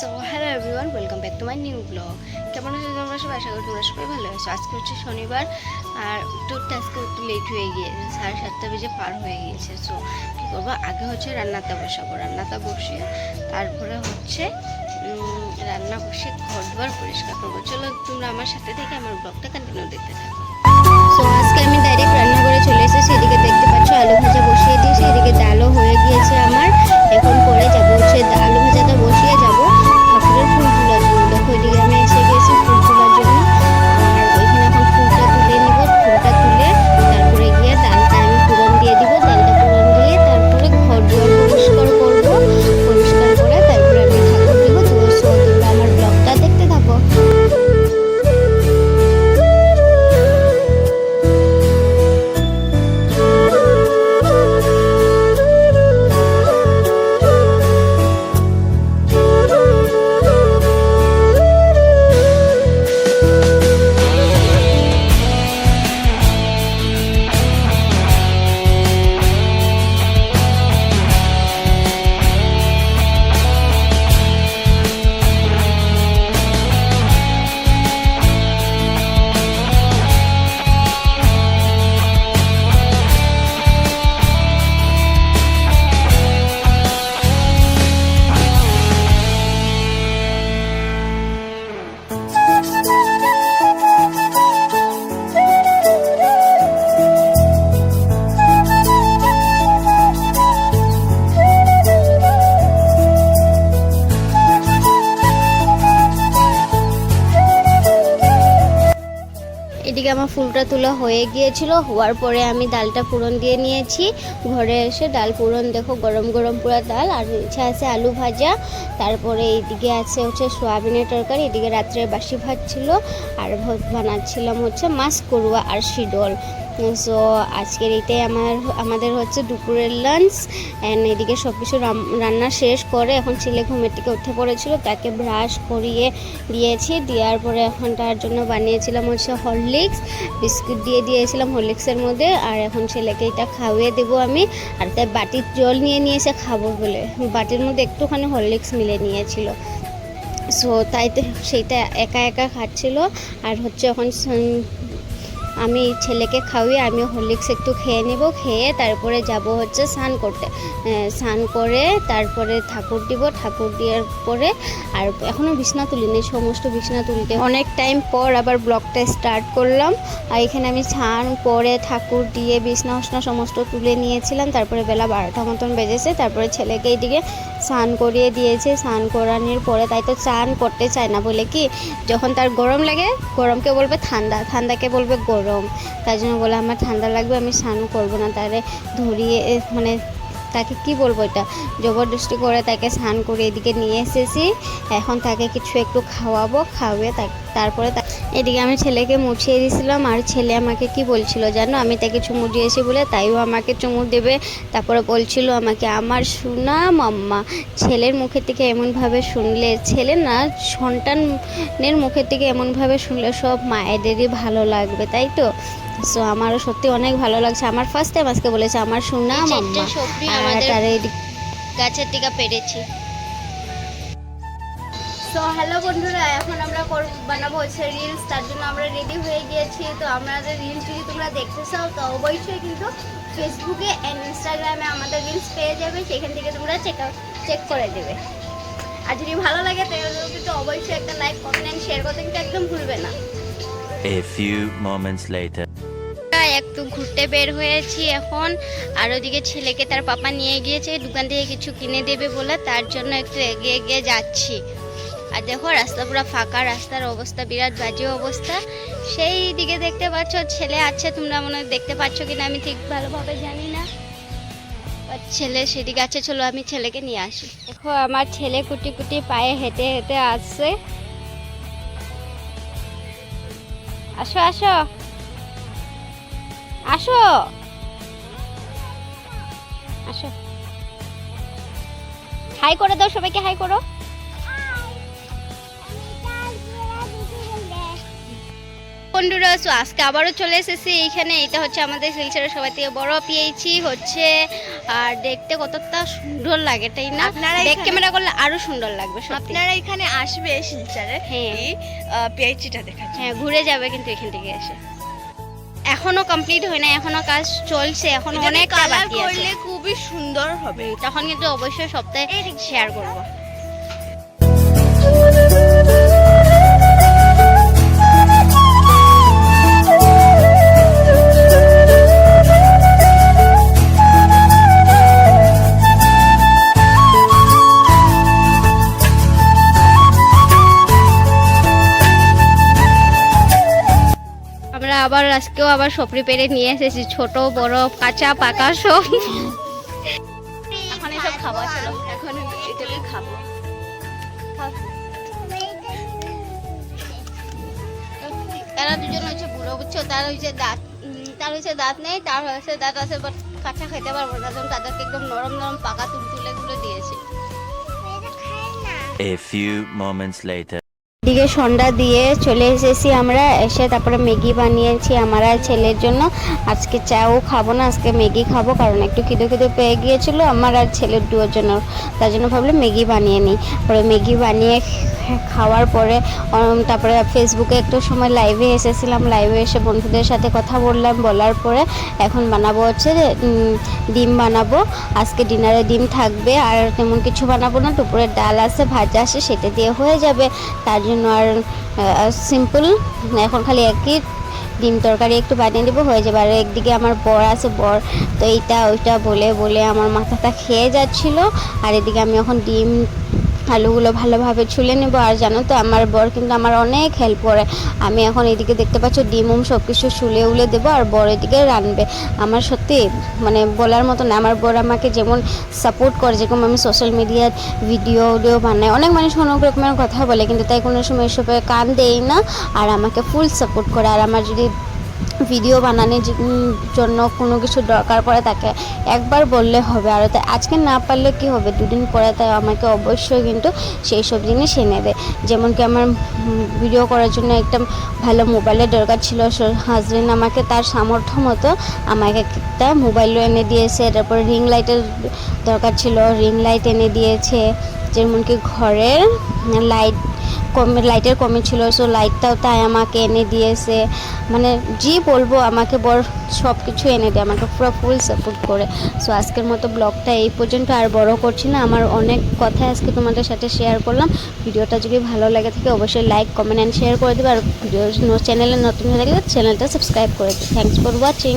So hello everyone, welcome back to my new blog. কেমন আছো তোমরা সবাই? আশা করি তোমরা সবাই ভালো আছো। আজকে হচ্ছে শনিবার, আর টুরটা আজকে একটু লেট হয়ে গিয়েছে, 7:30 বেজে পার হয়ে গিয়েছে। সো কী করবো, আগে হচ্ছে রান্নাটা বসাবো, রান্নাটা বসিয়ে তারপরে হচ্ছে রান্না বসে ঘর দুয়ার পরিষ্কার করবো। চলো তোমরা আমার সাথে থেকে আমার ব্লগটা কন্টিনিউ দেখতে থাকো। সো আজকে আমি ডাইরেক্ট রান্না করে চলে এসেছি। এদিকে দেখতে পাচ্ছ আলু ভাজা বসিয়ে দিয়েছি, এদিকে ডালও হয়ে গিয়েছে আমার। এখন পরে যাবো হচ্ছে আলু ভাজাটা বসিয়ে যাবো ঠাকুরের ফুল তোলার জন্য। দেখো এদিকে আমি এসে গেছি ফুল তোলার জন্য, আর ওইখানে এখন ফুলটা তুলে নিব। ফুলটা তুলে তারপরে গিয়ে ডালটা আমি পূরণ দিয়ে দিব। ডালটা পূরণ দিয়ে তারপরে ঘর দুয়ার পরিষ্কার করবো। পরিষ্কার করে তারপরে আমি ঠাকুর দিব। তো তোমরা আমার ব্লগটা দেখতে থাকো। এদিকে আমার ফুলটা তোলা হয়ে গিয়েছিল, হওয়ার পরে আমি ডালটা পূরণ দিয়ে নিয়েছি। ঘরে এসে ডাল পূরণ দেখো, গরম গরম পুরো ডাল, আর নিচে আছে আলু ভাজা, তারপরে এইদিকে আছে হচ্ছে সোয়াবিনের তরকারি, এদিকে রাত্রে বাসি ভাত ছিল, আর বানাচ্ছিলাম হচ্ছে মাছ করুয়া আর শিডল। সো আজকের এইটাই আমাদের হচ্ছে দুপুরের লাঞ্চ। অ্যান্ড এদিকে সব কিছু রান্না শেষ করে এখন ছেলে ঘুমের থেকে উঠে পড়েছিল, তাকে ব্রাশ করিয়ে দিয়েছি। দেওয়ার পরে এখন তার জন্য বানিয়েছিলাম হচ্ছে হরলিক্স, বিস্কুট দিয়ে দিয়েছিলাম হরলিক্সের মধ্যে। আর এখন ছেলেকে এটা খাওয়িয়ে দেবো আমি। আর তাই বাটির জল নিয়ে নিয়েছে খাবো বলে, বাটির মধ্যে একটুখানি হরলিক্স মিলে নিয়েছিল। সো তাই সেইটা একা একা খাচ্ছিল। আর হচ্ছে এখন আমি ছেলেকে খাওয়িয়ে আমি হরলিক্স একটু খেয়ে নেব, খেয়ে তারপরে যাব হচ্ছে স্নান করতে। স্নান করে তারপরে ঠাকুর দিব, ঠাকুর দেওয়ার পরে আর এখনও বিছনা তুলিনি, সমস্ত বিছনা তুলতে অনেক টাইম পর আবার ব্লগটা স্টার্ট করলাম। আর এখানে আমি স্নান করে ঠাকুর দিয়ে বিছনা উছনা সমস্ত তুলে নিয়েছিলাম। তারপরে বেলা 12টা মতন বেজেছে। তারপরে ছেলেকে এইদিকে স্নান করিয়ে দিয়েছে। স্নান করানোর পরে তাই তো স্নান করতে চায় না, বলে কি যখন তার গরম লাগে, গরমকে বলবে ঠান্ডা, ঠান্ডাকে বলবে গরম। তার জন্য বলে আমার ঠান্ডা লাগবে, আমি স্নান করবো না। তারে ধরিয়ে মানে তাকে কি বলবো, এটা জবরদস্তি করে তাকে স্নান করে এদিকে নিয়ে এসেছি। এখন তাকে কিছু একটু খাওয়াবো, খাওয়াবে তারপরে এদিকে আমি ছেলেকে মুছিয়ে দিয়েছিলাম। আর ছেলে আমাকে কি বলছিল জানো, আমি তাকে চুমু দিয়েছি বলে তাইও আমাকে চুমু দেবে। তারপরে বলছিল আমাকে আমার সোনা মাম্মা। ছেলের মুখের থেকে এমনভাবে শুনলে, ছেলে না সন্তানের মুখের থেকে এমনভাবে শুনলে সব মায়েদেরই ভালো লাগবে, তাই তো? সো আমারও সত্যি অনেক ভালো লাগছে। আমার ফার্স্ট টাইম আজকে বলেছে আমার সোনা মাম্মা। আর গাছের থেকে পেরেছি। সো হ্যালো বন্ধুরা, এখন আমরা বানাবো হচ্ছে রিলস। তার জন্য আমরা রেডি হয়ে গিয়েছি। তো আমাদের রিলস যদি তোমরা দেখতে চাও তো অবশ্যই কিন্তু ফেসবুকে অ্যান্ড ইনস্টাগ্রামে আমাদের রিলস পেয়ে যাবে, সেখান থেকে তোমরা চেক করে দেবে। আর যদি ভালো লাগে তাহলে কিন্তু অবশ্যই একটা লাইক, কমেন্ট এন্ড শেয়ার করতে কিন্তু একদম ভুলবে না। A few moments later. একটু ঘুরতে বের হয়েছি এখন। আর ওদিকে ছেলেকে তার পাপা নিয়ে গিয়েছে দোকান থেকে কিছু কিনে দেবে বলে, তার জন্য একটু এগিয়ে এগিয়ে যাচ্ছি। আর দেখো রাস্তা পুরো ফাঁকা, রাস্তার অবস্থা বিরাট বাজে অবস্থা। সেই দিকে দেখতে পাচ্ছ ছেলে আছে, তোমরা মনে হয় দেখতে পাচ্ছ কিনা আমি ঠিক ভালোভাবে জানি না। ছেলে সেদিকে আছে, চলো আমি ছেলেকে নিয়ে আসি। দেখো আমার ছেলে কুটি কুটি পায়ে হেঁটে হেঁটে আসছে। আসো আসো আসো আসো, হাই করে দাও সবাইকে, হাই করো। কোন বন্ধুরা, সো আজকে আবারও চলে এসেছি এইখানে। এটা হচ্ছে আমাদের শিলচরের সবাই থেকে বড় পিএইচি হচ্ছে, আর দেখতে কতটা সুন্দর লাগে তাই না? আপনারা ব্যাক এখানে- ক্যামেরা করলে আরো সুন্দর লাগবে সত্যি। আপনারা এখানে আসবে শিলচরে হ্যাঁ। এই পিএইচিটা দেখার জন্য। হ্যাঁ, ঘুরে যাবে কিন্তু এখান থেকে এসে। এখনো কমপ্লিট হয় না, এখনো কাজ চলছে, এখন এটাকে অনেকটা কালার বাকি আছে। করলে খুবই সুন্দর হবে। তখন কিন্তু অবশ্যই সপ্তাহে শেয়ার করব। আমরা আবার আজকেও আবার সপরি পেরে নিয়ে এসেছি, ছোট বড় কাঁচা পাকা সব। এখন এসব খাবো, চলো এখন এটাকে খাবো। তারা দুজন হচ্ছে বুড়ো, বুঝছো, তার হচ্ছে দাঁত তার হচ্ছে দাঁত নেই, তার হচ্ছে দাঁত আছে বাট কাঁচা খেতে পারবো না, তার জন্য তাদেরকে একদম নরম নরম পাকা তুলে গুলো দিয়েছি। A few moments later. এদিকে সন্ধ্যা দিয়ে চলে এসেছি আমরা, এসে তারপরে ম্যাগি বানিয়েছি আমার আর ছেলের জন্য। আজকে চাও খাবো না, আজকে ম্যাগি খাবো, কারণ একটু খিদে খিদে পেয়ে গিয়েছিল আমার আর ছেলের দুয়োর জন্য। তার জন্য ভাবলাম ম্যাগি বানিয়ে নিই। পরে ম্যাগি বানিয়ে খাওয়ার পরে তারপরে ফেসবুকে একটু সময় লাইভে এসেছিলাম, লাইভে এসে বন্ধুদের সাথে কথা বললাম, বলার পরে এখন বানাবো হচ্ছে ডিম বানাবো। আজকে ডিনারে ডিম থাকবে, আর তেমন কিছু বানাবো না, দুপুরের ডাল আছে, ভাজা আছে, সেটা দিয়ে হয়ে যাবে। তার জন্য আর সিম্পল এখন খালি একই ডিম তরকারি একটু বানিয়ে দেবো, হয়ে যাবে। আর একদিকে আমার বর আছে, বর তো এইটা ওইটা বলে বলে আমার মাথাটা খেয়ে যাচ্ছিল। আর এদিকে আমি এখন ডিম আলুগুলো ভালোভাবে ছুলে নেব। আর জানো তো আমার বর কিন্তু আমার অনেক হেল্প করে। আমি এখন এদিকে দেখতে পাচ্ছ ডিম সব কিছু ছুলে উলে দেবো, আর বর এদিকে রানবে। আমার সত্যি মানে বলার মতো না, আমার বর আমাকে যেমন সাপোর্ট করে, যেরকম আমি সোশ্যাল মিডিয়ার ভিডিও বানাই, অনেক মানুষ অনেক রকমের কথা বলে, কিন্তু তাই কোনো সময় এসবে কান দেই না, আর আমাকে ফুল সাপোর্ট করে। আর আমার যদি ভিডিও বানানোর জন্য কোনো কিছু দরকার পড়ে তাকে একবার বললে হবে, আর তাই আজকে না পারলে কি হবে, দুদিন পরে তাই আমাকে অবশ্যই কিন্তু সেই সব জিনিস এনে দেয়। যেমন কি আমার ভিডিও করার জন্য একটা ভালো মোবাইলের দরকার ছিল, হাজবেন্ড আমাকে তার সামর্থ্য মতো আমাকে একটা মোবাইলও এনে দিয়েছে। তারপর রিং লাইটের দরকার ছিল, রিং লাইট এনে দিয়েছে। যেমন কি ঘরের লাইটের কমে ছিল, সো লাইটটাও তাই আমাকে এনে দিয়েছে। মানে জি বলবো, আমাকে বড় সব কিছু এনে দেয়, আমাকে পুরো ফুল সাপোর্ট করে। সো আজকের মতো ব্লগটা এই পর্যন্ত, আর বড় করছি না। আমার অনেক কথা আজকে তোমাদের সাথে শেয়ার করলাম। ভিডিওটা যদি ভালো লাগে থাকে অবশ্যই লাইক কমেন্ট অ্যান্ড শেয়ার করে দেবে, আর ভিডিও চ্যানেলে নতুন হয়ে থাকলে চ্যানেলটা সাবস্ক্রাইব করে দেবে। Thanks for watching.